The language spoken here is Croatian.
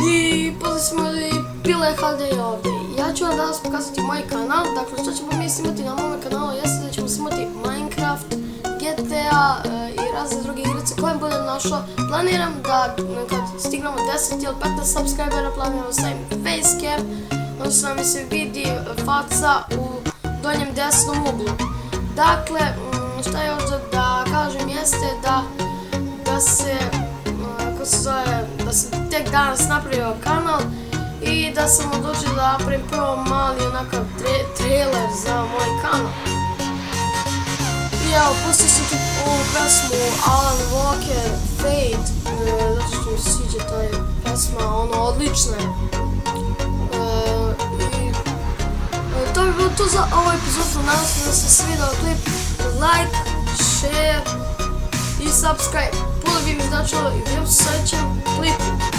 I pozdrav smo i Pile HD ovdje. Ja ću vam danas pokazati moj kanal. Dakle, što ćemo mi snimati na mom kanalu jeste da ćemo snimati Minecraft, GTA i razne druge igrice koje budem našao. Planiram da kad stignemo 10 ili 15 subscribera planiram stavim facecam, odnosno mi se vidi faca u donjem desnom uglu. Dakle, šta još da kažem jeste da sam tek danas napravio kanal i da sam odlučio da napravim prvo mali onakav trailer za moj kanal. I evo, pustio sam tu ovu pesmu Alan Walker, Fade, zato što mi se sviđa taj pesma, odlična je. To bi bilo to za ovu epizodu, nadam se da se svidao klip, like, share i subscribe. Puno bi mi značilo i vidimo se u sljedećem klipu.